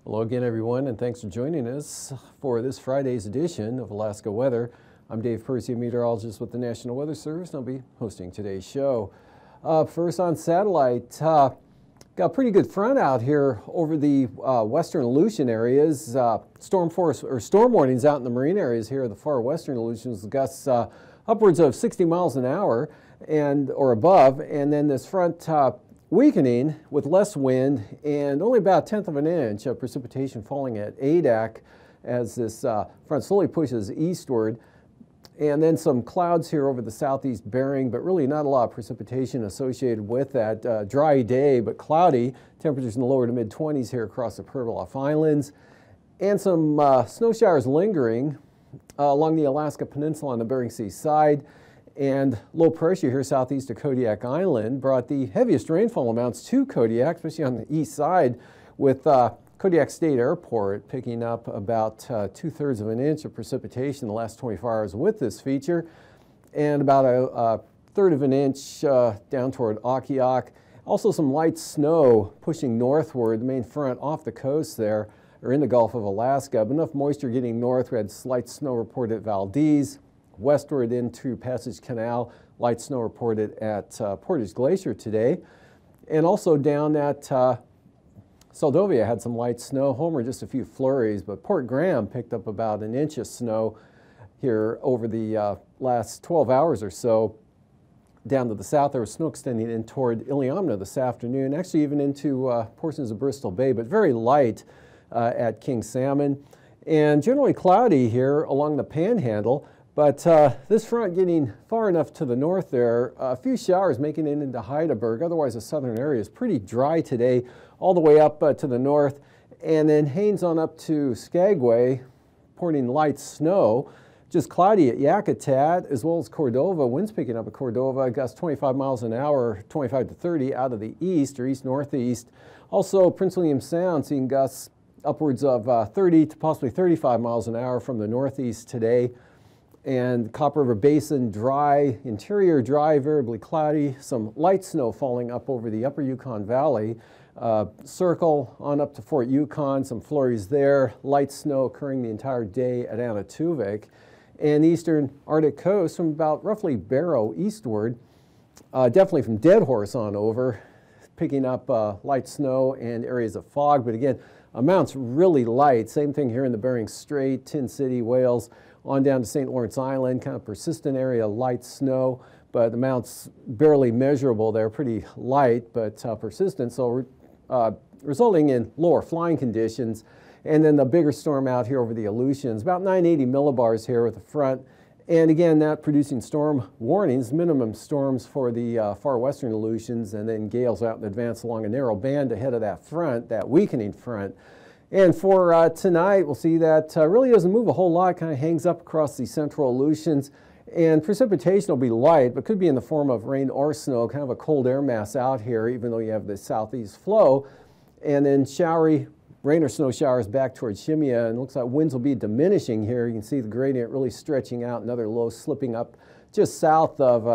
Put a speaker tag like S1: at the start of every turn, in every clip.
S1: Hello again, everyone, and thanks for joining us for this Friday's edition of Alaska Weather. I'm Dave Percy, a meteorologist with the National Weather Service, and I'll be hosting today's show. First on satellite, got a pretty good front out here over the western Aleutian areas. Storm warnings out in the marine areas here, the far western Aleutians, gusts upwards of 60 miles an hour or above, and then this front weakening with less wind and only about 1/10 of an inch of precipitation falling at Adak as this front slowly pushes eastward. And then some clouds here over the southeast Bering, but really not a lot of precipitation associated with that. Dry day, but cloudy. Temperatures in the lower to mid-20s here across the Pribilof Islands. And some snow showers lingering along the Alaska Peninsula on the Bering Sea side. And low pressure here southeast of Kodiak Island brought the heaviest rainfall amounts to Kodiak, especially on the east side, with Kodiak State Airport picking up about 2/3 of an inch of precipitation in the last 24 hours with this feature, and about a 1/3 of an inch down toward Akiak. Also some light snow pushing northward, the main front off the coast there, or in the Gulf of Alaska, but enough moisture getting north. We had slight snow reported at Valdez. Westward into Passage Canal, light snow reported at Portage Glacier today. And also down at Seldovia had some light snow. Homer just a few flurries, but Port Graham picked up about an inch of snow here over the last 12 hours or so. Down to the south, there was snow extending in toward Iliamna this afternoon, actually even into portions of Bristol Bay, but very light at King Salmon. And generally cloudy here along the Panhandle. But this front getting far enough to the north there, a few showers making it into Heidelberg. Otherwise, the southern area is pretty dry today, all the way up to the north. And then Haines on up to Skagway, pouring light snow. Just cloudy at Yakutat, as well as Cordova. Winds picking up at Cordova, gusts 25 miles an hour, 25 to 30 out of the east or east-northeast. Also, Prince William Sound seeing gusts upwards of 30 to possibly 35 miles an hour from the northeast today. And Copper River Basin dry, interior dry, variably cloudy, some light snow falling up over the upper Yukon Valley. Circle on up to Fort Yukon, some flurries there, light snow occurring the entire day at Anatuvik. And the eastern Arctic coast from about roughly Barrow eastward, definitely from Dead Horse on over, picking up light snow and areas of fog. But again, amounts really light. Same thing here in the Bering Strait, Tin City, Wales. On down to St. Lawrence Island, kind of persistent area, light snow, but the amounts barely measurable there, pretty light, but persistent, so resulting in lower flying conditions. And then the bigger storm out here over the Aleutians, about 980 millibars here with the front. And again, that producing storm warnings, minimum storms for the far western Aleutians, and then gales out in advance along a narrow band ahead of that front, that weakening front. And for tonight, we'll see that really doesn't move a whole lot, kind of hangs up across the central Aleutians. And precipitation will be light, but could be in the form of rain or snow, kind of a cold air mass out here, even though you have the southeast flow. And then showery rain or snow showers back towards Shimia, and it looks like winds will be diminishing here. You can see the gradient really stretching out, another low slipping up just south of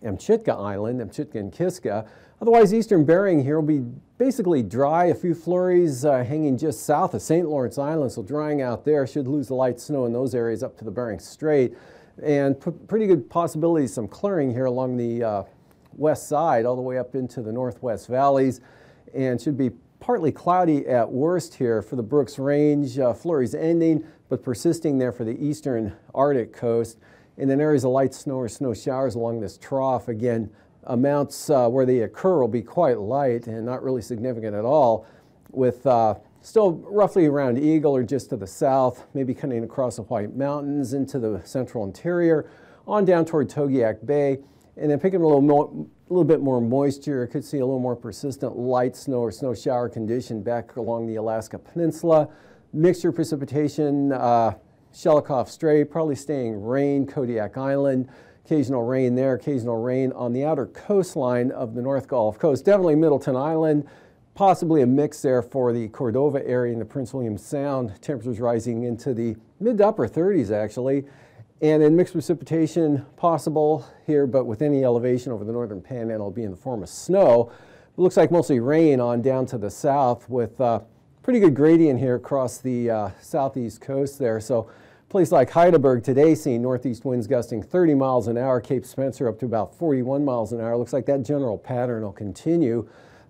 S1: Amchitka Island, Amchitka and Kiska. Otherwise, eastern Bering here will be basically dry, a few flurries hanging just south of St. Lawrence Island, so drying out there. Should lose the light snow in those areas up to the Bering Strait. And pretty good possibility some clearing here along the west side, all the way up into the northwest valleys. And should be partly cloudy at worst here for the Brooks Range, flurries ending, but persisting there for the eastern Arctic coast. And then areas of light snow or snow showers along this trough. Again, amounts where they occur will be quite light and not really significant at all, with still roughly around Eagle or just to the south, maybe cutting across the White Mountains into the central interior, on down toward Togiak Bay, and then picking a little little bit more moisture. Could see a little more persistent light snow or snow shower condition back along the Alaska Peninsula. Mixture precipitation, Shelikof Strait, probably staying rain, Kodiak Island. Occasional rain there, occasional rain on the outer coastline of the North Gulf Coast. Definitely Middleton Island, possibly a mix there for the Cordova area in the Prince William Sound. Temperatures rising into the mid to upper 30s actually. And then mixed precipitation possible here, but with any elevation over the northern panhandle, it'll be in the form of snow. It looks like mostly rain on down to the south with pretty good gradient here across the southeast coast there. So a place like Heidelberg today seeing northeast winds gusting 30 miles an hour, Cape Spencer up to about 41 miles an hour. Looks like that general pattern will continue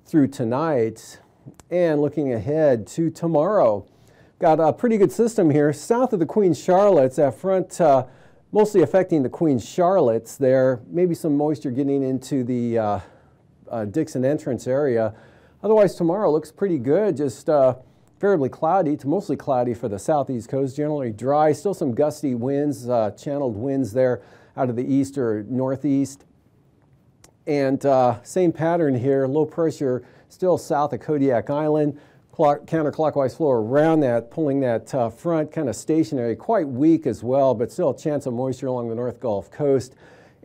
S1: through tonight. And looking ahead to tomorrow, got a pretty good system here south of the Queen Charlottes. That front mostly affecting the Queen Charlottes there. Maybe some moisture getting into the Dixon entrance area. Otherwise, tomorrow looks pretty good. Just variably cloudy to mostly cloudy for the southeast coast. Generally dry. Still some gusty winds, channeled winds there out of the east or northeast. And same pattern here. Low pressure still south of Kodiak Island. Counterclockwise flow around that, pulling that front kind of stationary, quite weak as well, but still a chance of moisture along the North Gulf Coast.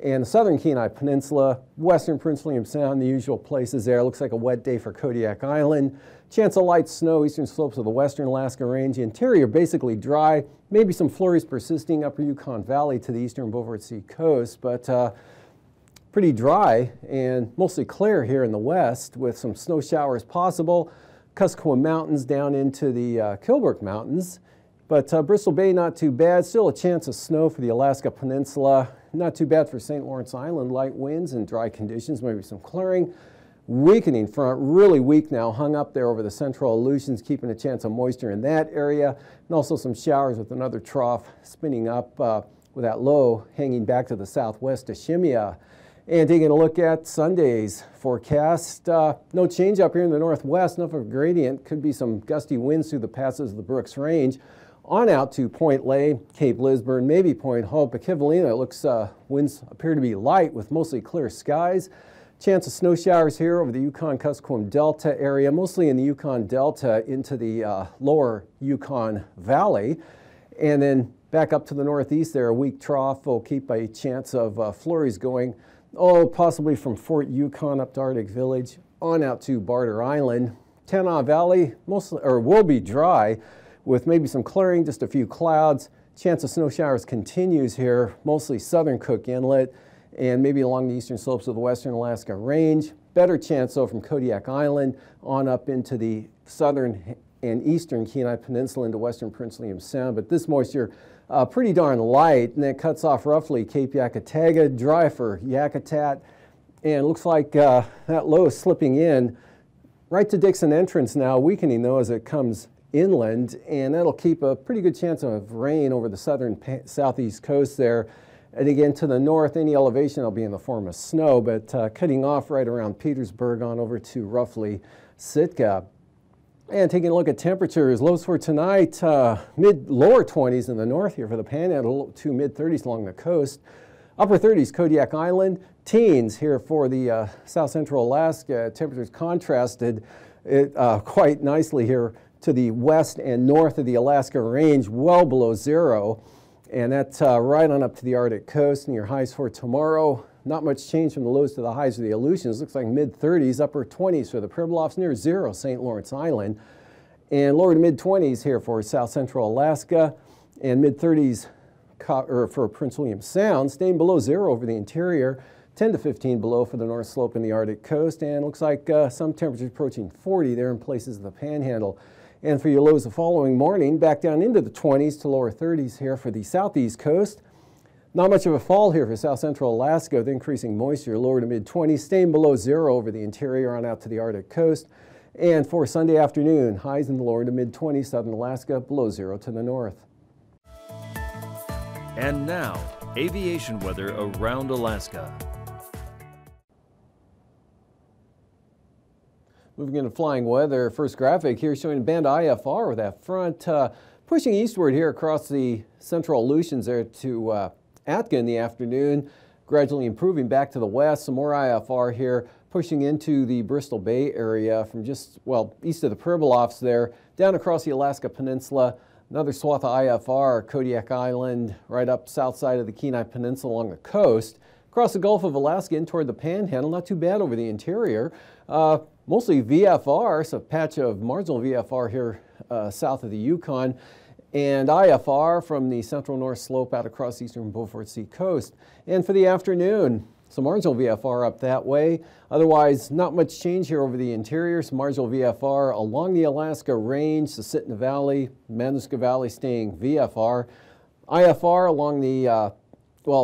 S1: And the southern Kenai Peninsula, western Prince William Sound, the usual places there. Looks like a wet day for Kodiak Island. Chance of light snow, eastern slopes of the western Alaska Range. The interior basically dry, maybe some flurries persisting upper Yukon Valley to the eastern Beaufort Sea coast, but pretty dry and mostly clear here in the west with some snow showers possible. Kuskokwim Mountains down into the Kilbrook Mountains. But Bristol Bay, not too bad. Still a chance of snow for the Alaska Peninsula. Not too bad for St. Lawrence Island. Light winds and dry conditions, maybe some clearing. Weakening front, really weak now, hung up there over the central Aleutians, keeping a chance of moisture in that area. And also some showers with another trough spinning up with that low hanging back to the southwest to Shimia. And taking a look at Sunday's forecast, no change up here in the northwest, enough of a gradient. Could be some gusty winds through the passes of the Brooks Range. On out to Point Lay, Cape Lisburn, maybe Point Hope. But Kivalina, it looks winds appear to be light with mostly clear skies. Chance of snow showers here over the Yukon-Kuskokwim Delta area, mostly in the Yukon Delta into the lower Yukon Valley. And then back up to the northeast there, a weak trough will keep a chance of flurries going. Oh, possibly from Fort Yukon up to Arctic Village, on out to Barter Island. Tanana Valley mostly, or will be dry with maybe some clearing, just a few clouds. Chance of snow showers continues here, mostly southern Cook Inlet and maybe along the eastern slopes of the western Alaska Range. Better chance though from Kodiak Island on up into the southern and eastern Kenai Peninsula into western Prince William Sound. But this moisture pretty darn light, and it cuts off roughly Cape Yakataga, dry for Yakutat, and looks like that low is slipping in right to Dixon entrance now, weakening though as it comes inland, and that'll keep a pretty good chance of rain over the southern southeast coast there. And again, to the north, any elevation will be in the form of snow, but cutting off right around Petersburg on over to roughly Sitka. And taking a look at temperatures, lows for tonight, lower 20s in the north here for the Panhandle to mid 30s along the coast. Upper 30s, Kodiak Island. Teens here for the south central Alaska. Temperatures contrasted quite nicely here to the west and north of the Alaska Range, well below zero. And that's right on up to the Arctic coast. And your highs for tomorrow, not much change from the lows to the highs of the Aleutians. Looks like mid-30s, upper 20s for the Pribilofs, near zero, St. Lawrence Island. And lower to mid-20s here for south central Alaska, and mid-30s for Prince William Sound, staying below zero over the interior, 10 to 15 below for the North Slope and the Arctic coast. And looks like some temperatures approaching 40 there in places of the Panhandle. And for your lows the following morning, back down into the 20s to lower 30s here for the southeast coast. Not much of a fall here for south central Alaska with increasing moisture, lower to mid-20s, staying below zero over the interior on out to the Arctic coast. And for Sunday afternoon, highs in the lower to mid-20s, southern Alaska, below zero to the north.
S2: And now, aviation weather around Alaska.
S1: Moving into flying weather, first graphic here showing band IFR with that front pushing eastward here across the central Aleutians there to Atka in the afternoon. gradually improving back to the west. Some more IFR here pushing into the Bristol Bay area from just, well, east of the Pribilofs there, down across the Alaska Peninsula. Another swath of IFR, Kodiak Island, right up south side of the Kenai Peninsula along the coast. Across the Gulf of Alaska in toward the Panhandle, not too bad over the interior. Mostly VFR, so a patch of marginal VFR here south of the Yukon, and IFR from the central north slope out across the eastern Beaufort Sea coast. And for the afternoon, some marginal VFR up that way. Otherwise, not much change here over the interior. Some marginal VFR along the Alaska Range, the Sitna Valley, Madawaska Valley staying VFR. IFR along the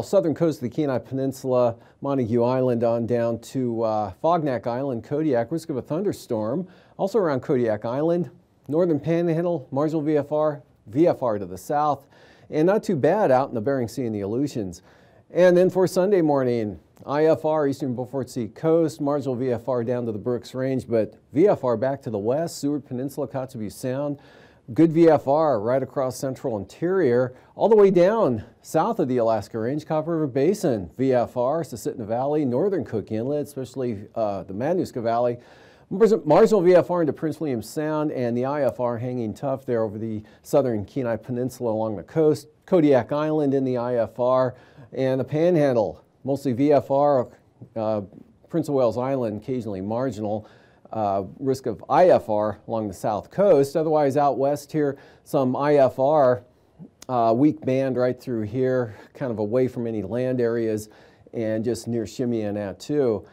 S1: southern coast of the Kenai Peninsula, Montague Island on down to Fognak Island, Kodiak, risk of a thunderstorm. Also around Kodiak Island, northern Panhandle, marginal VFR, VFR to the south, and not too bad out in the Bering Sea and the Aleutians. And then for Sunday morning, IFR, eastern Beaufort Sea coast, marginal VFR down to the Brooks Range, but VFR back to the west, Seward Peninsula, Kotzebue Sound. Good VFR right across central interior, all the way down south of the Alaska Range, Copper River Basin, VFR, Susitna Valley, northern Cook Inlet, especially the Madawaska Valley. Marginal VFR into Prince William Sound, and the IFR hanging tough there over the southern Kenai Peninsula along the coast. Kodiak Island in the IFR, and the Panhandle, mostly VFR, Prince of Wales Island occasionally marginal. Risk of IFR along the south coast. Otherwise out west here, some IFR, weak band right through here, kind of away from any land areas and just near Shimmy and Attu.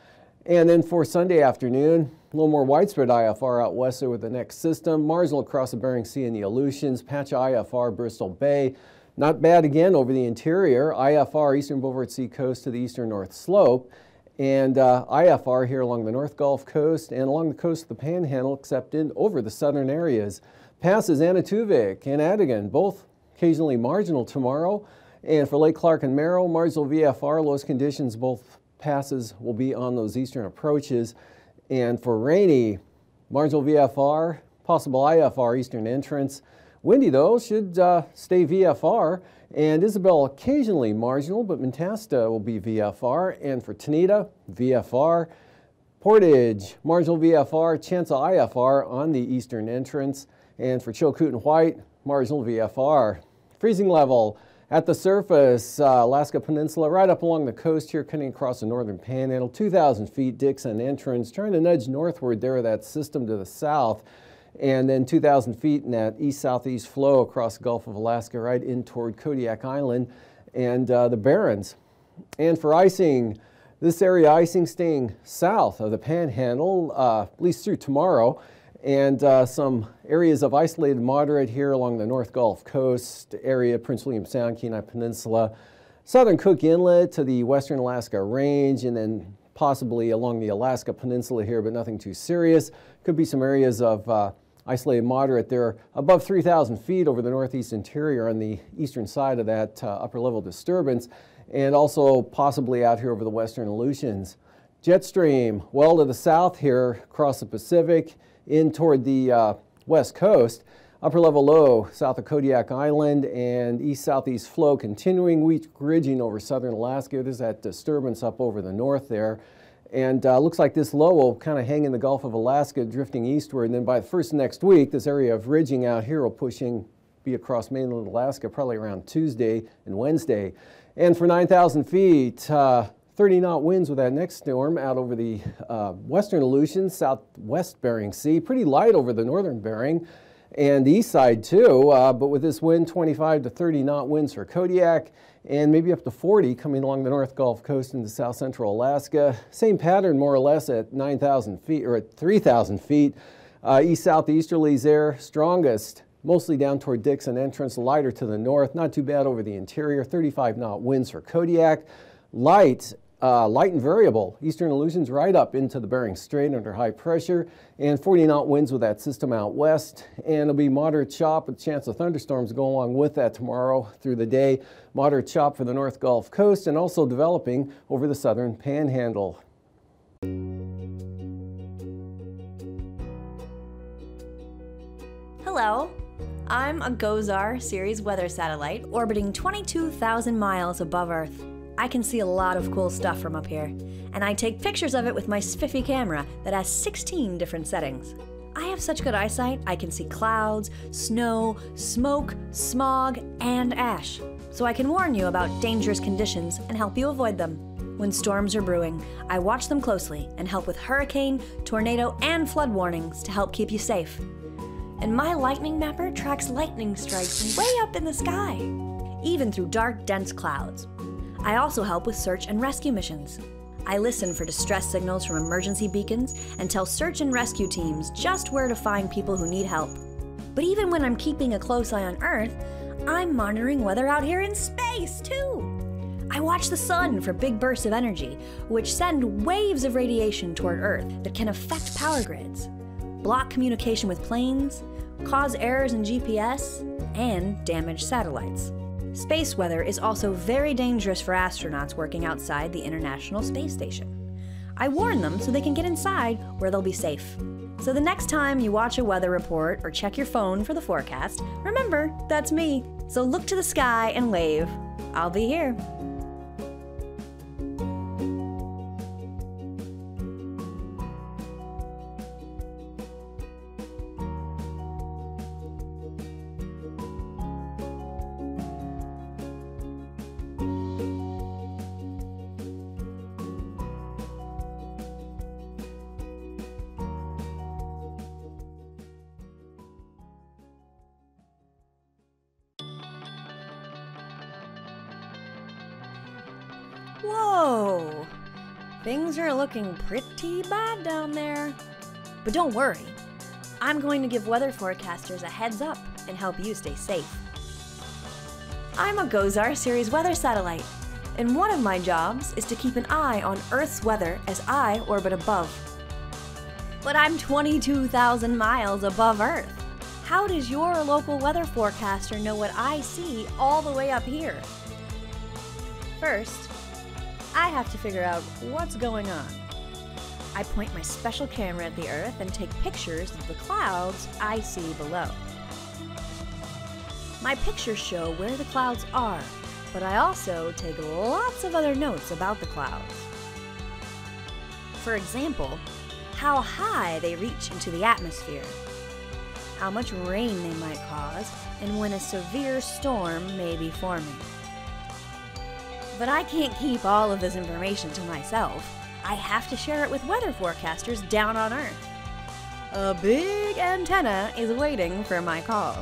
S1: And then for Sunday afternoon, a little more widespread IFR out west there with the next system, marginal across the Bering Sea and the Aleutians, patch IFR Bristol Bay. Not bad again over the interior, IFR eastern Beaufort Sea coast to the eastern north slope. And IFR here along the North Gulf Coast and along the coast of the Panhandle, except in over the southern areas. Passes Anatuvik and Adigan, both occasionally marginal tomorrow. And for Lake Clark and Merrill, marginal VFR, lowest conditions, both passes will be on those eastern approaches. And for Rainy, marginal VFR, possible IFR eastern entrance. Windy though, should stay VFR. And Isabel occasionally marginal, but Mentasta will be VFR. And for Tanita, VFR. Portage, marginal VFR, chance of IFR on the eastern entrance. And for Chilkoot and White, marginal VFR. Freezing level at the surface, Alaska Peninsula, right up along the coast here, cutting across the northern Panhandle, 2,000 feet, Dixon entrance, trying to nudge northward there, that system to the south. And then 2,000 feet in that east-southeast flow across the Gulf of Alaska right in toward Kodiak Island and the Barrens. And for icing, this area icing staying south of the Panhandle, at least through tomorrow, and some areas of isolated moderate here along the North Gulf Coast area, Prince William Sound, Kenai Peninsula, southern Cook Inlet to the western Alaska Range, and then possibly along the Alaska Peninsula here, but nothing too serious. Could be some areas of isolated moderate there above 3,000 feet over the northeast interior on the eastern side of that upper level disturbance, and also possibly out here over the western Aleutians. Jet stream well to the south here across the Pacific in toward the west coast. Upper level low south of Kodiak Island and east-southeast flow continuing, weak ridging over southern Alaska. There's that disturbance up over the north there. And looks like this low will kind of hang in the Gulf of Alaska, drifting eastward. And then by the first next week, this area of ridging out here will be across mainland Alaska, probably around Tuesday and Wednesday. And for 9,000 feet, 30-knot winds with that next storm out over the western Aleutians, southwest Bering Sea. Pretty light over the northern Bering and the east side too, but with this wind, 25 to 30-knot winds for Kodiak, and maybe up to 40 coming along the North Gulf Coast into south central Alaska. Same pattern more or less at 9,000 feet or at 3,000 feet. East-southeasterlies there, strongest mostly down toward Dixon entrance, lighter to the north, not too bad over the interior. 35-knot winds for Kodiak. Light and variable. Eastern Aleutians right up into the Bering Strait under high pressure, and 40-knot winds with that system out west. And it'll be moderate chop with chance of thunderstorms go along with that tomorrow through the day. Moderate chop for the North Gulf Coast and also developing over the southern Panhandle.
S3: Hello, I'm a GOES-R series weather satellite orbiting 22,000 miles above Earth. I can see a lot of cool stuff from up here, and I take pictures of it with my spiffy camera that has 16 different settings. I have such good eyesight, I can see clouds, snow, smoke, smog, and ash, so I can warn you about dangerous conditions and help you avoid them. When storms are brewing, I watch them closely and help with hurricane, tornado, and flood warnings to help keep you safe. And my lightning mapper tracks lightning strikes way up in the sky, even through dark, dense clouds. I also help with search and rescue missions. I listen for distress signals from emergency beacons and tell search and rescue teams just where to find people who need help. But even when I'm keeping a close eye on Earth, I'm monitoring weather out here in space, too. I watch the sun for big bursts of energy, which send waves of radiation toward Earth that can affect power grids, block communication with planes, cause errors in GPS, and damage satellites. Space weather is also very dangerous for astronauts working outside the International Space Station. I warn them so they can get inside where they'll be safe. So the next time you watch a weather report or check your phone for the forecast, remember, that's me. So look to the sky and wave. I'll be here. Whoa! Things are looking pretty bad down there. But don't worry. I'm going to give weather forecasters a heads up and help you stay safe. I'm a GOES-R series weather satellite, and one of my jobs is to keep an eye on Earth's weather as I orbit above. But I'm 22,000 miles above Earth. How does your local weather forecaster know what I see all the way up here? First, I have to figure out what's going on. I point my special camera at the Earth and take pictures of the clouds I see below. My pictures show where the clouds are, but I also take lots of other notes about the clouds. For example, how high they reach into the atmosphere, how much rain they might cause, and when a severe storm may be forming. But I can't keep all of this information to myself. I have to share it with weather forecasters down on Earth. A big antenna is waiting for my call.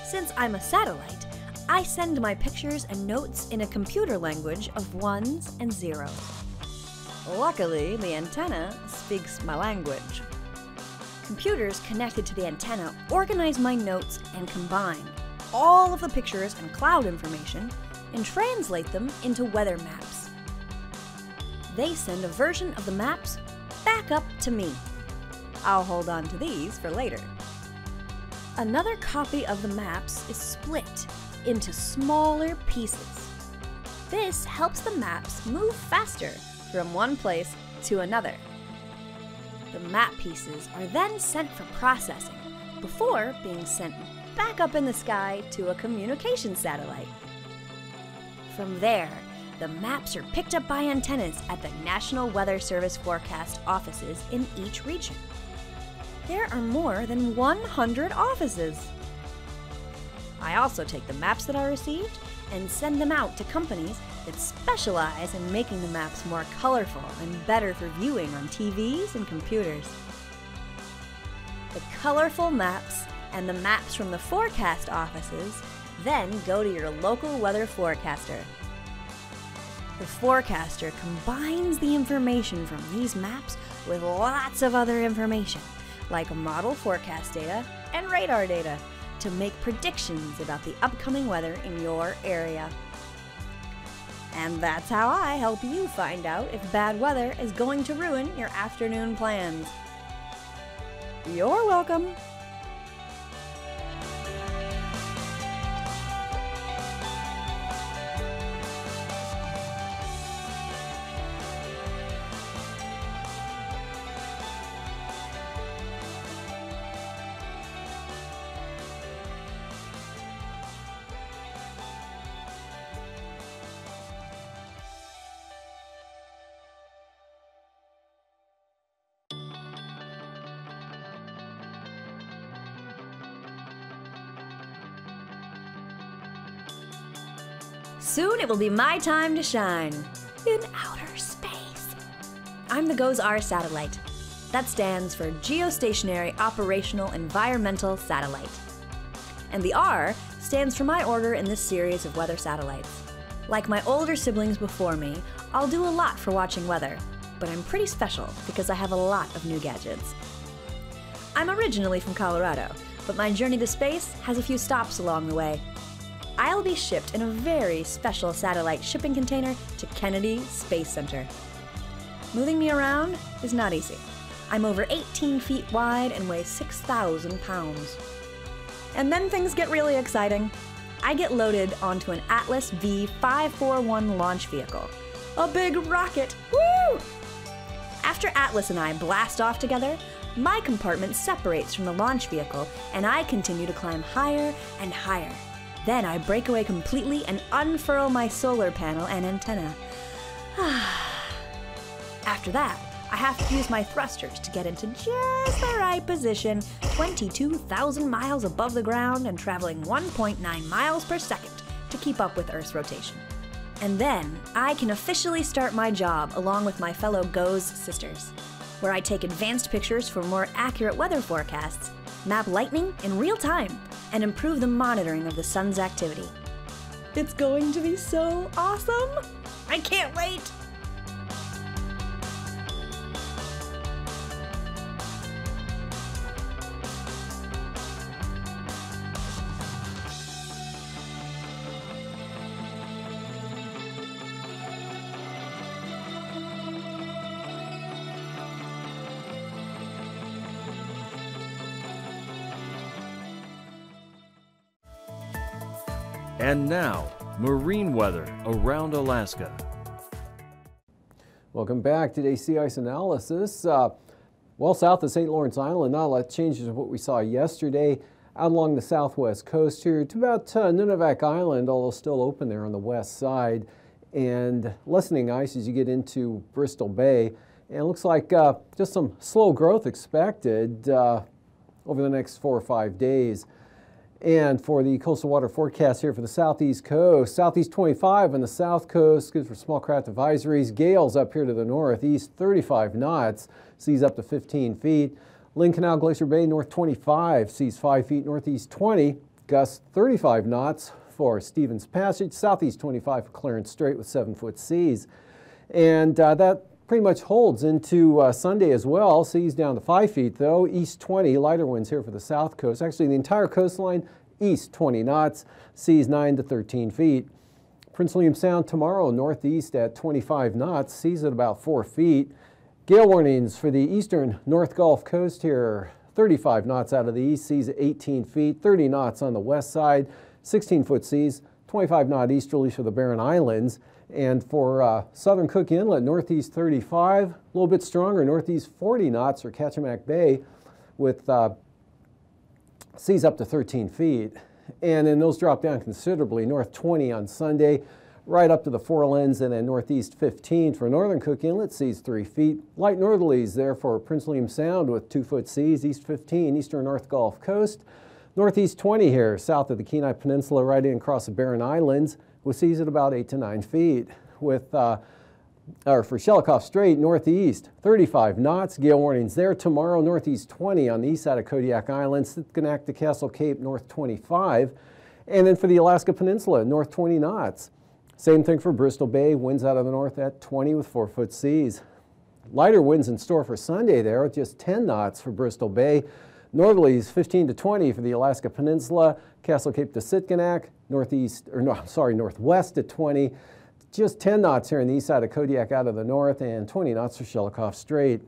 S3: Since I'm a satellite, I send my pictures and notes in a computer language of ones and zeros. Luckily, the antenna speaks my language. Computers connected to the antenna organize my notes and combine all of the pictures and cloud information and translate them into weather maps. They send a version of the maps back up to me. I'll hold on to these for later. Another copy of the maps is split into smaller pieces. This helps the maps move faster from one place to another. The map pieces are then sent for processing before being sent back up in the sky to a communication satellite. From there, the maps are picked up by antennas at the National Weather Service forecast offices in each region. There are more than 100 offices. I also take the maps that I received and send them out to companies that specialize in making the maps more colorful and better for viewing on TVs and computers. The colorful maps and the maps from the forecast offices then go to your local weather forecaster. The forecaster combines the information from these maps with lots of other information, like model forecast data and radar data, to make predictions about the upcoming weather in your area. And that's how I help you find out if bad weather is going to ruin your afternoon plans. You're welcome. Soon it will be my time to shine. In outer space. I'm the GOES-R satellite. That stands for Geostationary Operational Environmental Satellite. And the R stands for my order in this series of weather satellites. Like my older siblings before me, I'll do a lot for watching weather, but I'm pretty special because I have a lot of new gadgets. I'm originally from Colorado, but my journey to space has a few stops along the way. I'll be shipped in a very special satellite shipping container to Kennedy Space Center. Moving me around is not easy. I'm over 18 feet wide and weigh 6,000 pounds. And then things get really exciting. I get loaded onto an Atlas V541 launch vehicle. A big rocket! Woo! After Atlas and I blast off together, my compartment separates from the launch vehicle and I continue to climb higher and higher. Then I break away completely and unfurl my solar panel and antenna. After that, I have to use my thrusters to get into just the right position, 22,000 miles above the ground and traveling 1.9 miles per second to keep up with Earth's rotation. And then I can officially start my job along with my fellow GOES sisters, where I take advanced pictures for more accurate weather forecasts, map lightning in real time, and improve the monitoring of the sun's activity. It's going to be so awesome! I can't wait!
S2: And now, marine weather around Alaska.
S1: Welcome back. Today's sea ice analysis. Well, south of St. Lawrence Island, not a lot of changes of what we saw yesterday. Out along the southwest coast here to about Nunivak Island, although still open there on the west side. And lessening ice as you get into Bristol Bay. And it looks like just some slow growth expected over the next 4 or 5 days. And for the coastal water forecast here for the southeast coast, southeast 25 on the south coast, good for small craft advisories. Gales up here to the northeast, 35 knots, seas up to 15 feet. Lynn Canal, Glacier Bay, north 25, seas 5 feet, northeast 20, gusts 35 knots for Stevens Passage, southeast 25 for Clarence Strait with 7-foot seas. And that pretty much holds into Sunday as well. Seas down to 5 feet though. East 20, lighter winds here for the south coast. Actually, the entire coastline, east 20 knots. Seas 9 to 13 feet. Prince William Sound tomorrow, northeast at 25 knots. Seas at about 4 feet. Gale warnings for the eastern North Gulf Coast here. 35 knots out of the east. Seas at 18 feet. 30 knots on the west side. 16-foot seas. 25 knot easterlies for the Barren Islands. And for southern Cook Inlet, northeast 35, a little bit stronger, northeast 40 knots for Kachemak Bay with seas up to 13 feet. And then those drop down considerably, north 20 on Sunday, right up to the Forelands, and then northeast 15 for northern Cook Inlet, seas 3 feet. Light northerlies there for Prince William Sound with 2-foot seas, east 15, eastern North Gulf Coast. Northeast 20 here, south of the Kenai Peninsula, right in across the Barren Islands, with seas at about 8 to 9 feet. With, for Shelikof Strait, northeast, 35 knots. Gale warnings there tomorrow, northeast 20 on the east side of Kodiak Island, Sitkinak to Castle Cape, north 25. And then for the Alaska Peninsula, north 20 knots. Same thing for Bristol Bay, winds out of the north at 20 with 4-foot seas. Lighter winds in store for Sunday there, just 10 knots for Bristol Bay. Northerlies 15 to 20 for the Alaska Peninsula, Castle Cape to Sitkinak, northwest at 20. Just 10 knots here on the east side of Kodiak out of the north, and 20 knots for Shelikof Strait.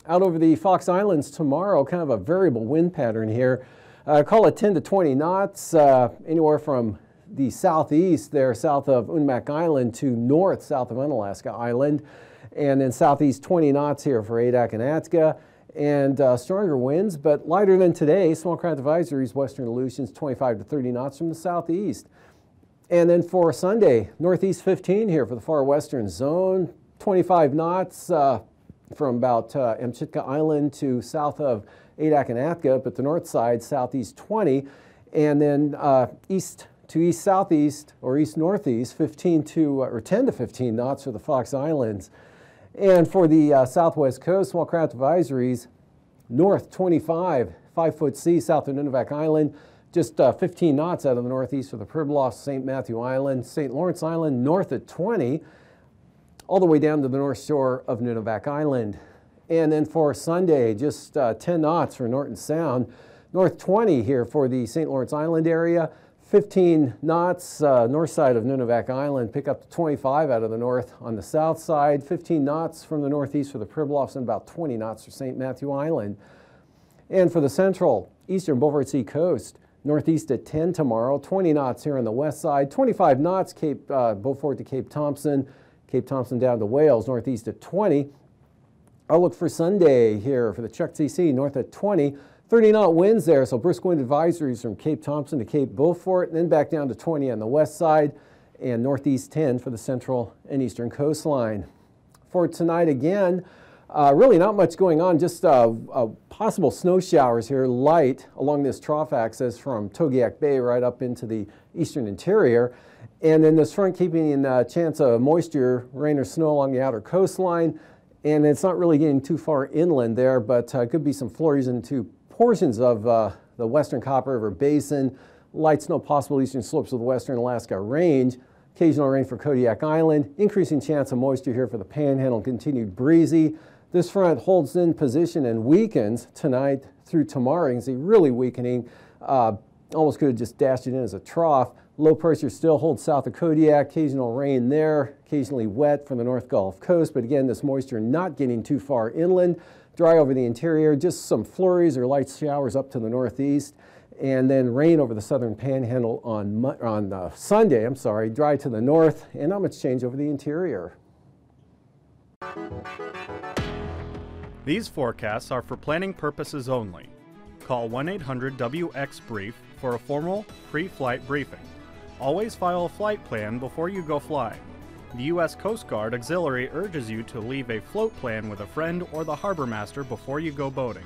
S1: Out over the Fox Islands tomorrow, kind of a variable wind pattern here. Call it 10 to 20 knots, anywhere from the southeast there, south of Unmak Island, to north, south of Unalaska Island. And then southeast 20 knots here for Adak and Atka. And stronger winds, but lighter than today. Small craft advisories, western Aleutians, 25 to 30 knots from the southeast. And then for Sunday, northeast 15 here for the far western zone, 25 knots from about Amchitka Island to south of Adak and Atka, but the north side, southeast 20. And then east to east-southeast or east-northeast, 10 to 15 knots for the Fox Islands. And for the southwest coast, small craft advisories, north 25, 5-foot sea south of Nunivak Island, just 15 knots out of the northeast for the Pribilof, St. Matthew Island, St. Lawrence Island, north at 20, all the way down to the north shore of Nunivak Island. And then for Sunday, just 10 knots for Norton Sound, north 20 here for the St. Lawrence Island area, 15 knots north side of Nunivak Island, pick up to 25 out of the north on the south side, 15 knots from the northeast for the Pribilofs, and about 20 knots for St. Matthew Island. And for the central, eastern Beaufort Sea coast, northeast at 10 tomorrow, 20 knots here on the west side, 25 knots Cape Beaufort to Cape Thompson down to Wales, northeast at 20. I'll look for Sunday here for the Chukchi Sea, north at 20. 30-knot winds there, so brisk wind advisories from Cape Thompson to Cape Beaufort, and then back down to 20 on the west side, and northeast 10 for the central and eastern coastline. For tonight again, really not much going on, just possible snow showers here, light along this trough axis from Togiak Bay right up into the eastern interior. And then this front keeping a chance of moisture, rain or snow along the outer coastline. And it's not really getting too far inland there, but could be some flurries into portions of the western Copper River Basin, light snow possible eastern slopes of the western Alaska Range, occasional rain for Kodiak Island, increasing chance of moisture here for the Panhandle, continued breezy. This front holds in position and weakens tonight through tomorrow. You can see really weakening. Almost could have just dashed it in as a trough. Low pressure still holds south of Kodiak, occasional rain there, occasionally wet from the North Gulf Coast, but again, this moisture not getting too far inland. Dry over the interior, just some flurries or light showers up to the northeast, and then rain over the southern Panhandle on Sunday, dry to the north, and not much change over the interior.
S4: These forecasts are for planning purposes only. Call 1-800-WX-BRIEF for a formal pre-flight briefing. Always file a flight plan before you go flying. The U.S. Coast Guard Auxiliary urges you to leave a float plan with a friend or the harbor master before you go boating.